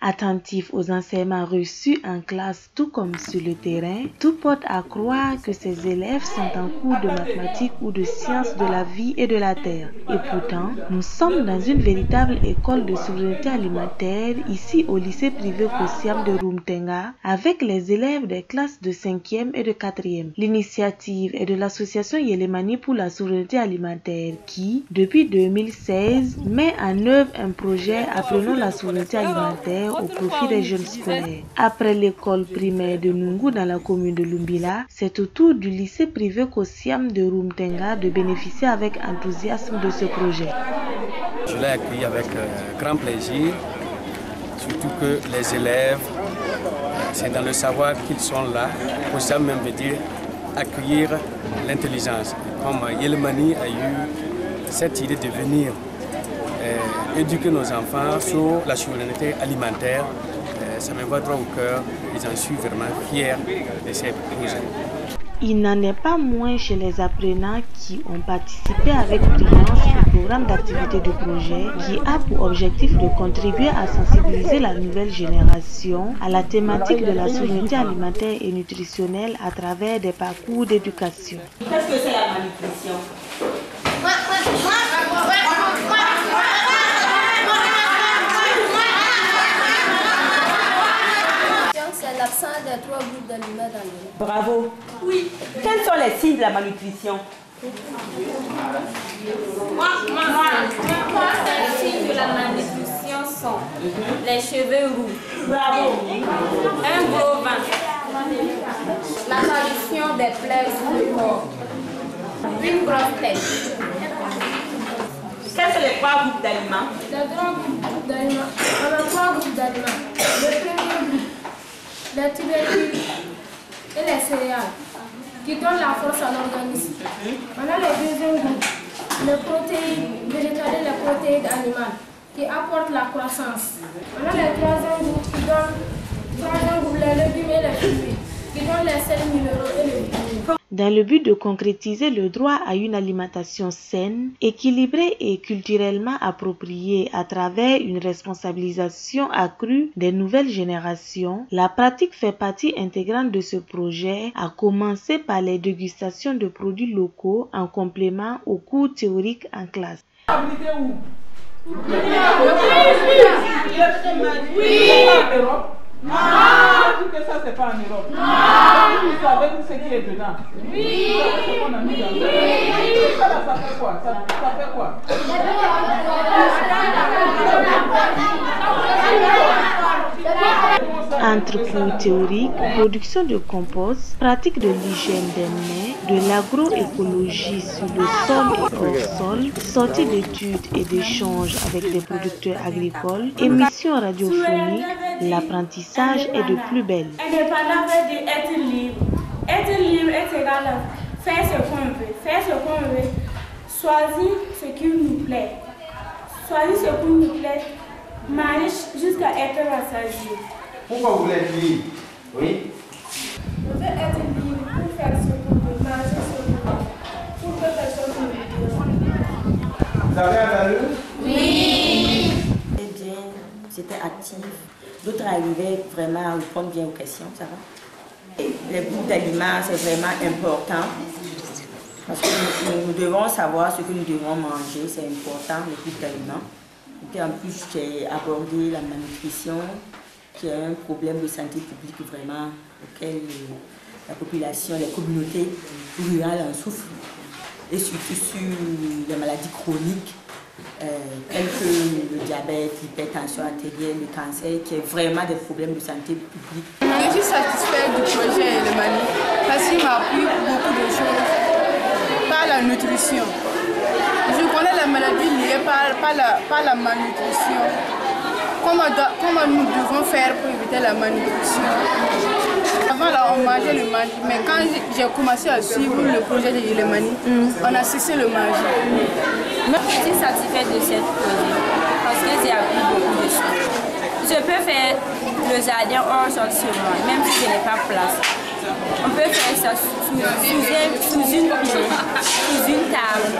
Attentif aux enseignements reçus en classe tout comme sur le terrain, tout porte à croire que ces élèves sont en cours de mathématiques ou de sciences de la vie et de la terre. Et pourtant, nous sommes dans une véritable école de souveraineté alimentaire ici au lycée privé Kosiam de Rumtenga avec les élèves des classes de 5e et de 4e. L'initiative est de l'association Yelemani pour la souveraineté alimentaire qui, depuis 2016, met en œuvre un projet apprenant la souveraineté alimentaire au profit des jeunes scolaires. Après l'école primaire de Nungu dans la commune de Lumbila, c'est au tour du lycée privé Kosiam de Rumtenga de bénéficier avec enthousiasme de ce projet. Je l'ai accueilli avec grand plaisir, surtout que les élèves, c'est dans le savoir qu'ils sont là. Kosiam même veut dire accueillir l'intelligence. Comme Yelemani a eu cette idée de venir éduquer nos enfants sur la souveraineté alimentaire, ça me va droit au cœur et j'en suis vraiment fier de ces projets. Il n'en est pas moins chez les apprenants qui ont participé avec brillance au programme d'activité du projet qui a pour objectif de contribuer à sensibiliser la nouvelle génération à la thématique de la souveraineté alimentaire et nutritionnelle à travers des parcours d'éducation. Qu'est-ce que c'est la malnutrition? C'est l'absence de 3 groupes d'aliments dans le lait. Bravo. Oui. Quels sont les signes de la malnutrition? Les signes de la malnutrition sont les cheveux roux, Bravo. un gros ventre, l'apparition des plaies sur le corps, une grosse tête. Quels sont les 3 groupes d'aliments? Les 3 groupes d'aliments. On a 3 groupes d'aliments. Le premier groupe, les tubercules et les céréales, qui donnent la force à l'organisme. On a le deuxième groupe, les protéines végétales et les protéines animales, qui apportent la croissance. On a le troisième groupe qui donne les légumes et les fruits, qui donnent les sels minéraux et les vitamines. Dans le but de concrétiser le droit à une alimentation saine, équilibrée et culturellement appropriée à travers une responsabilisation accrue des nouvelles générations, la pratique fait partie intégrante de ce projet, à commencer par les dégustations de produits locaux en complément aux cours théoriques en classe. Non, que ça c'est pas en Europe. Non. Vous savez tout ce qui est dedans. Oui. Ça fait quoi? Ça fait quoi? Entre cours théoriques, production de compost, pratique de l'hygiène des mains, de l'agroécologie sur le sol et hors sol, sortie d'études et d'échanges avec des producteurs agricoles, émissions radiophoniques, l'apprentissage est de plus belle. Indépendant veut dire être libre. Être libre est égal à faire ce qu'on veut. Faire ce qu'on veut. Choisir ce qui nous plaît. Choisir ce qui nous plaît. Manger jusqu'à être rassasié. Pourquoi vous voulez être libre? Oui. On veut être libre pour faire ce qu'on veut, manger ce qu'on veut, pour que personne ne nous dise. Vous avez un allure? Oui. C'était bien, c'était actif. D'autres arrivaient vraiment à répondre bien aux questions, ça va. Et les groupes d'aliments, c'est vraiment important. Parce que nous devons savoir ce que nous devons manger, c'est important, les groupes d'aliments. Et puis en plus, j'ai abordé la malnutrition, qui est un problème de santé publique vraiment auquel la population, les communautés rurales en souffrent. Et surtout sur les maladies chroniques, telles que le diabète, l'hypertension artérielle, le cancer, qui est vraiment des problèmes de santé publique. Je suis satisfaite du projet Yelemani parce qu'il m'a appris beaucoup de choses par la nutrition. Je connais les maladies liées par la malnutrition. Comment nous devons faire pour éviter la malnutrition? Avant là, on mangeait le manger, mais quand j'ai commencé à suivre le projet de Yelemani, on a cessé le manger. Je suis satisfaite de ce projet parce que j'ai appris beaucoup de choses. Je peux faire le jardin hors sol sur moi, même si je n'ai pas place. On peut faire ça sous une clé, sous une table.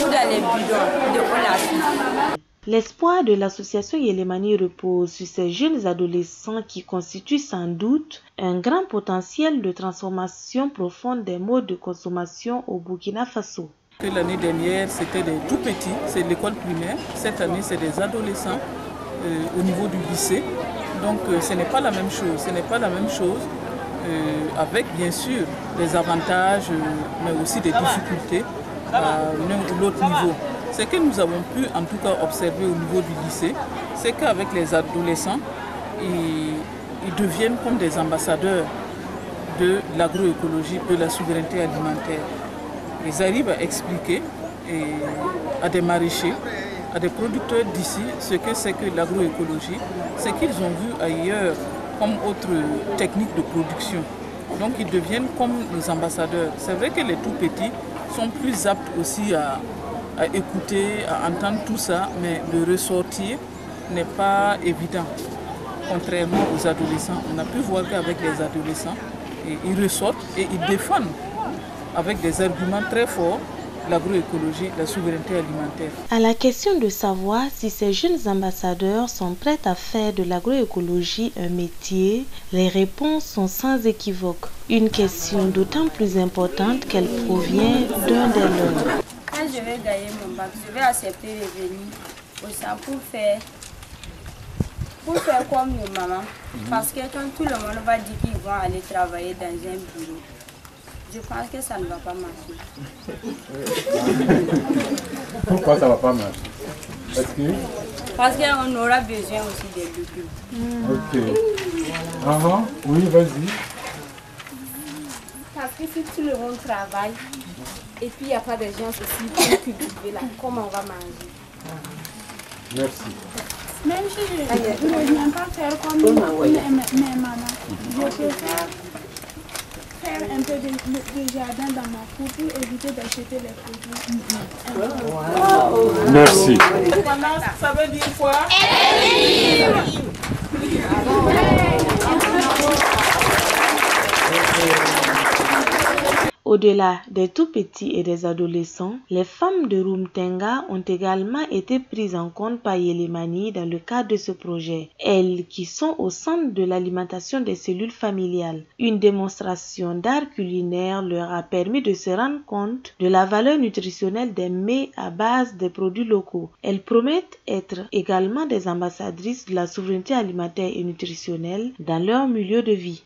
ou dans les bidons de Olaf. L'espoir de l'association Yelemani repose sur ces jeunes adolescents qui constituent sans doute un grand potentiel de transformation profonde des modes de consommation au Burkina Faso. L'année dernière, c'était des tout petits, c'est l'école primaire. Cette année, c'est des adolescents au niveau du lycée. Donc, ce n'est pas la même chose. Ce n'est pas la même chose avec, bien sûr, des avantages, mais aussi des difficultés à l'un ou l'autre niveau. Ce que nous avons pu en tout cas observer au niveau du lycée, c'est qu'avec les adolescents, ils deviennent comme des ambassadeurs de l'agroécologie, de la souveraineté alimentaire. Ils arrivent à expliquer à des maraîchers, à des producteurs d'ici, ce que c'est que l'agroécologie, ce qu'ils ont vu ailleurs comme autre technique de production. Donc ils deviennent comme les ambassadeurs. C'est vrai que les tout petits sont plus aptes aussi à écouter, à entendre tout ça, mais le ressortir n'est pas évident. Contrairement aux adolescents, on a pu voir qu'avec les adolescents, ils ressortent et ils défendent avec des arguments très forts l'agroécologie, la souveraineté alimentaire. À la question de savoir si ces jeunes ambassadeurs sont prêts à faire de l'agroécologie un métier, les réponses sont sans équivoque. Une question d'autant plus importante qu'elle provient d'un des leurs. Quand je vais gagner mon bac, je vais accepter de venir au centre pour faire comme nos mamans. Parce que quand tout le monde va dire qu'ils vont aller travailler dans un bureau, je pense que ça ne va pas marcher. Pourquoi ça ne va pas marcher? Parce qu'on aura besoin aussi des légumes. Ok. Oui, vas-y. Parce que si tout le monde travaille, et puis il n'y a pas de gens aussi pour cultiver là, comment on va manger? Merci. Même si je ne viens pas faire comme mes mamans, je préfère faire un peu de jardin dans ma cour pour éviter d'acheter les produits. Merci. Ça veut dire quoi? Au-delà des tout-petits et des adolescents, les femmes de Rumtenga ont également été prises en compte par Yelemani dans le cadre de ce projet. Elles qui sont au centre de l'alimentation des cellules familiales. Une démonstration d'art culinaire leur a permis de se rendre compte de la valeur nutritionnelle des mets à base des produits locaux. Elles promettent être également des ambassadrices de la souveraineté alimentaire et nutritionnelle dans leur milieu de vie.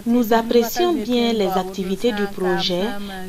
Nous apprécions bien les activités du projet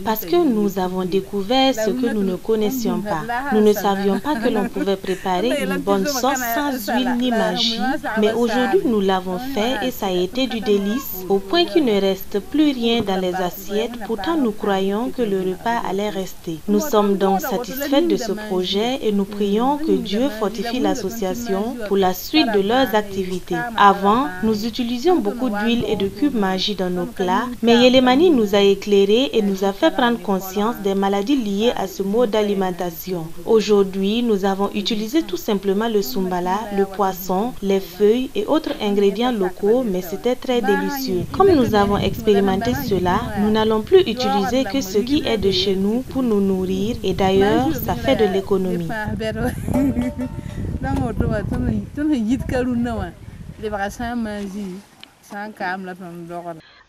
parce que nous avons découvert ce que nous ne connaissions pas. Nous ne savions pas que l'on pouvait préparer une bonne sauce sans huile ni magie, mais aujourd'hui nous l'avons fait et ça a été du délice au point qu'il ne reste plus rien dans les assiettes. Pourtant nous croyons que le repas allait rester. Nous sommes donc satisfaits de ce projet et nous prions que Dieu fortifie l'association pour la suite de leurs activités. Avant, nous utilisions beaucoup d'huile et de cubes magie dans nos plats, mais Yelemani nous a éclairés et nous a fait prendre conscience des maladies liées à ce mode d'alimentation. Aujourd'hui, nous avons utilisé tout simplement le sumbala, le poisson, les feuilles et autres ingrédients locaux, mais c'était très délicieux. Comme nous avons expérimenté cela, nous n'allons plus utiliser que ce qui est de chez nous pour nous nourrir et d'ailleurs, ça fait de l'économie.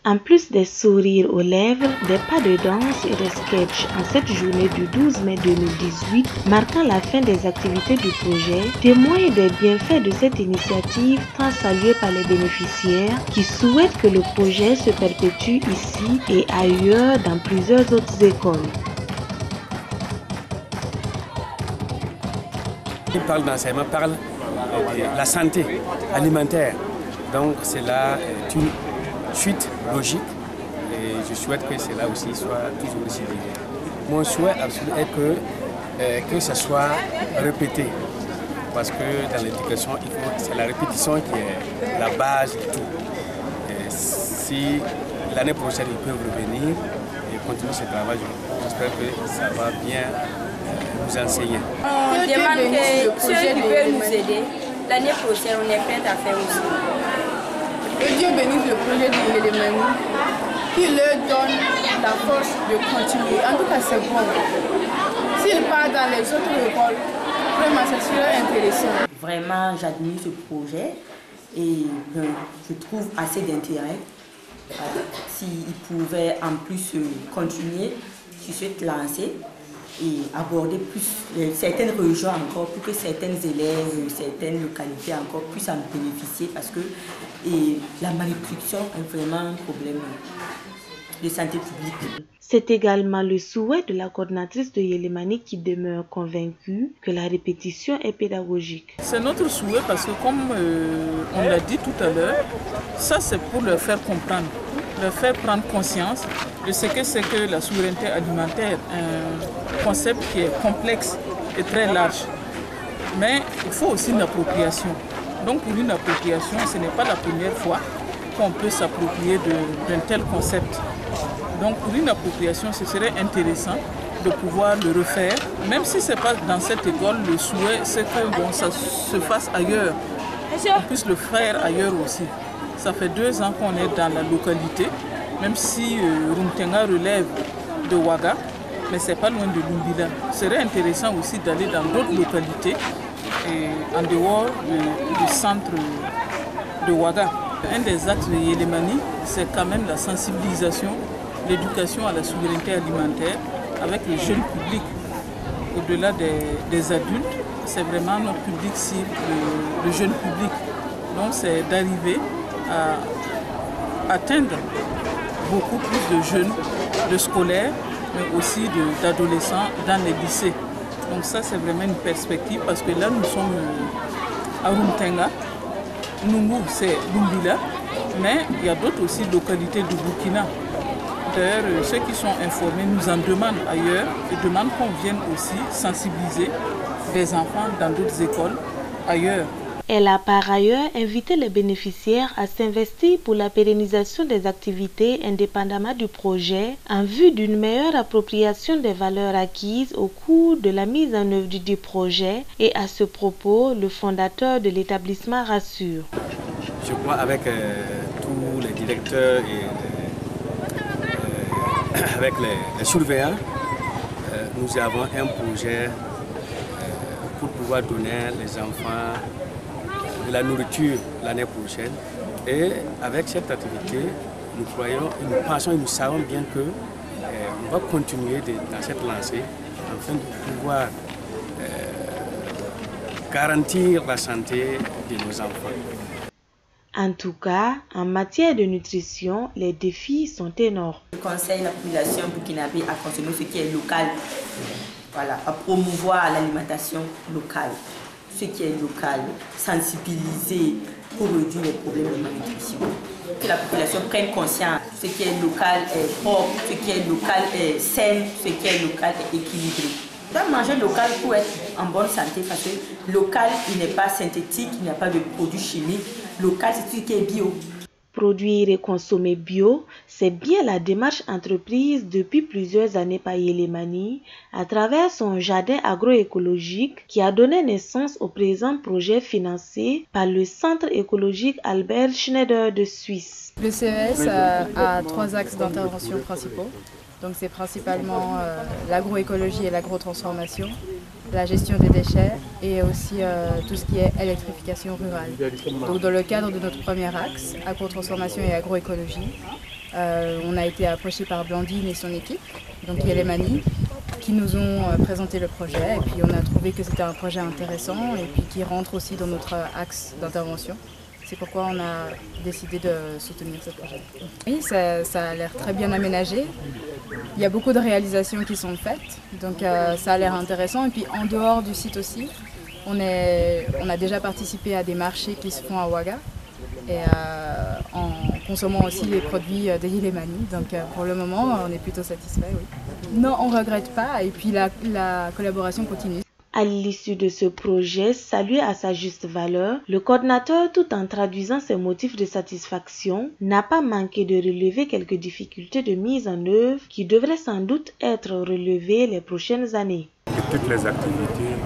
En plus des sourires aux lèvres, des pas de danse et des sketchs en cette journée du 12 mai 2018, marquant la fin des activités du projet, témoignent des bienfaits de cette initiative tant saluée par les bénéficiaires qui souhaitent que le projet se perpétue ici et ailleurs dans plusieurs autres écoles. Il parle d'enseignement, parle de la santé alimentaire. Donc cela est une suite logique et je souhaite que cela aussi soit toujours aussi lié. Mon souhait absolu est que ça soit répété parce que dans l'éducation, c'est la répétition qui est la base de tout. Et si l'année prochaine ils peuvent revenir et continuer ce travail, j'espère que ça va bien nous enseigner. On demande que ceux qui peuvent nous aider, l'année prochaine on est prêt à faire aussi. Que Dieu bénisse le projet de Yélémani, qui leur donne la force de continuer. En tout cas, c'est bon. S'il part dans les autres écoles, vraiment, ça serait intéressant. Vraiment, j'admire ce projet et je trouve assez d'intérêt. S'il pouvait en plus continuer sur cette lancée et aborder plus certaines régions encore, pour que certains élèves, certaines localités encore puissent en bénéficier, parce que la malnutrition est vraiment un problème de santé publique. C'est également le souhait de la coordinatrice de Yélémani qui demeure convaincue que la répétition est pédagogique. C'est notre souhait parce que comme on l'a dit tout à l'heure, ça c'est pour leur faire comprendre, leur faire prendre conscience de ce que c'est que la souveraineté alimentaire, un concept qui est complexe et très large. Mais il faut aussi une appropriation. Donc pour une appropriation, ce n'est pas la première fois qu'on peut s'approprier d'un tel concept. Donc pour une appropriation, ce serait intéressant de pouvoir le refaire, même si ce n'est pas dans cette école, le souhait c'est que ça se fasse ailleurs, on puisse le faire ailleurs aussi. Ça fait 2 ans qu'on est dans la localité, même si Rumtenga relève de Ouaga, mais ce n'est pas loin de Lumbila. Ce serait intéressant aussi d'aller dans d'autres localités, en dehors du centre de Ouaga. Un des axes de Yélémani, c'est quand même la sensibilisation, l'éducation à la souveraineté alimentaire avec le jeune public. Au-delà des adultes, c'est vraiment notre public cible, le jeune public. Donc c'est d'arriver à atteindre beaucoup plus de jeunes, de scolaires, mais aussi d'adolescents dans les lycées. Donc ça c'est vraiment une perspective parce que là nous sommes à Rumtenga. Nungu c'est Lumbila, mais il y a d'autres aussi localités du Burkina. D'ailleurs, ceux qui sont informés nous en demandent ailleurs et demandent qu'on vienne aussi sensibiliser des enfants dans d'autres écoles ailleurs. Elle a par ailleurs invité les bénéficiaires à s'investir pour la pérennisation des activités indépendamment du projet en vue d'une meilleure appropriation des valeurs acquises au cours de la mise en œuvre du projet. Et à ce propos, le fondateur de l'établissement rassure. Je crois avec tous les directeurs et avec les surveillants, nous avons un projet pour pouvoir donner les enfants de la nourriture l'année prochaine. Et avec cette activité, nous croyons, nous pensons et nous savons bien que on va continuer dans cette lancée afin de pouvoir garantir la santé de nos enfants. En tout cas, en matière de nutrition, les défis sont énormes. Je conseille la population burkinabé à consommer ce qui est local, voilà, à promouvoir l'alimentation locale, ce qui est local, sensibiliser pour réduire les problèmes de malnutrition. Que la population prenne conscience, ce qui est local est propre, ce qui est local est sain, ce qui est local est équilibré. On doit manger local pour être en bonne santé parce que local, il n'est pas synthétique, il n'y a pas de produits chimiques. Local, c'est ce qui est bio. Produire et consommer bio, c'est bien la démarche entreprise depuis plusieurs années par Yélémani à travers son jardin agroécologique qui a donné naissance au présent projet financé par le Centre écologique Albert Schneider de Suisse. Le CES a 3 axes d'intervention principaux. Donc c'est principalement l'agroécologie et l'agrotransformation, la gestion des déchets et aussi tout ce qui est électrification rurale. Donc dans le cadre de notre premier axe, agrotransformation et agroécologie, on a été approché par Blandine et son équipe, donc Yélémani, qui nous ont présenté le projet et puis on a trouvé que c'était un projet intéressant et puis qui rentre aussi dans notre axe d'intervention. C'est pourquoi on a décidé de soutenir ce projet. Oui, ça a l'air très bien aménagé. Il y a beaucoup de réalisations qui sont faites, donc ça a l'air intéressant. Et puis en dehors du site aussi, on a déjà participé à des marchés qui se font à Ouaga et en consommant aussi les produits de Yélémani. Donc pour le moment, on est plutôt satisfait. Oui. Non, on ne regrette pas et puis la collaboration continue. À l'issue de ce projet, salué à sa juste valeur, le coordinateur, tout en traduisant ses motifs de satisfaction, n'a pas manqué de relever quelques difficultés de mise en œuvre qui devraient sans doute être relevées les prochaines années. Toutes les activités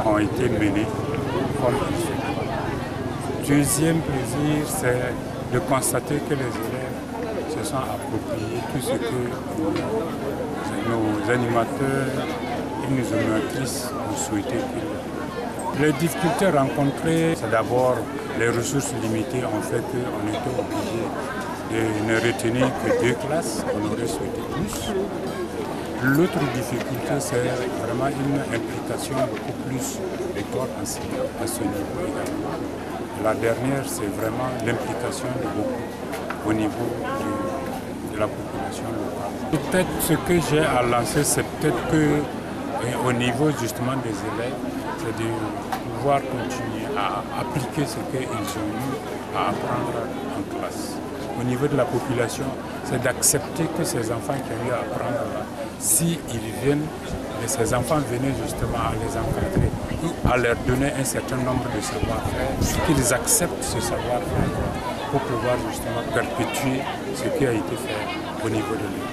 ont été menées comme il faut. Deuxième plaisir, c'est de constater que les élèves se sont appropriés tout ce que nos animateurs et nos animatrices ont souhaité qu'ils. Les difficultés rencontrées, c'est d'abord les ressources limitées ont fait qu'on était obligé de ne retenir que 2 classes, on aurait souhaité plus. L'autre difficulté, c'est vraiment une implication beaucoup plus des corps enseignants à ce niveau également. La dernière, c'est vraiment l'implication de beaucoup au niveau de la population locale. Peut-être ce que j'ai à lancer, c'est peut-être qu'au niveau justement des élèves, c'est de pouvoir continuer à appliquer ce qu'ils ont eu à apprendre en classe. Au niveau de la population, c'est d'accepter que ces enfants qui ont eu à apprendre là, s'ils viennent, et ces enfants venaient justement à les encadrer ou à leur donner un certain nombre de savoir-faire, qu'ils acceptent ce savoir-faire pour pouvoir justement perpétuer ce qui a été fait au niveau de l'école.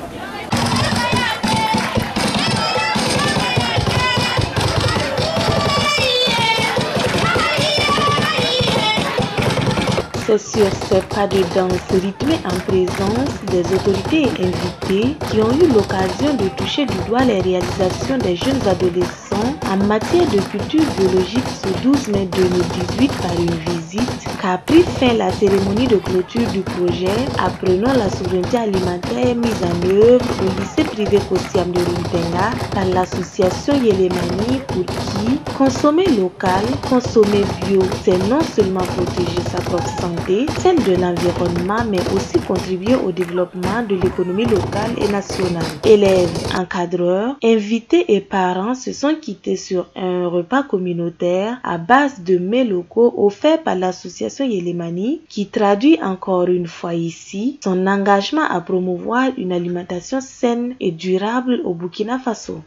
C'est sur ces pas de danse rythmés en présence des autorités et invités qui ont eu l'occasion de toucher du doigt les réalisations des jeunes adolescents en matière de culture biologique ce 12 mai 2018 par une visite qu'a pris fin la cérémonie de clôture du projet Apprenons la souveraineté alimentaire mise en œuvre au lycée privé Kosiam de Runtenga par l'association Yelemani pour qui consommer local, consommer bio, c'est non seulement protéger sa propre santé, celle de l'environnement, mais aussi contribuer au développement de l'économie locale et nationale. Élèves, encadreurs, invités et parents se sont quittés sur un repas communautaire à base de mets locaux offerts par l'association Yelemani qui traduit encore une fois ici son engagement à promouvoir une alimentation saine et durable au Burkina Faso.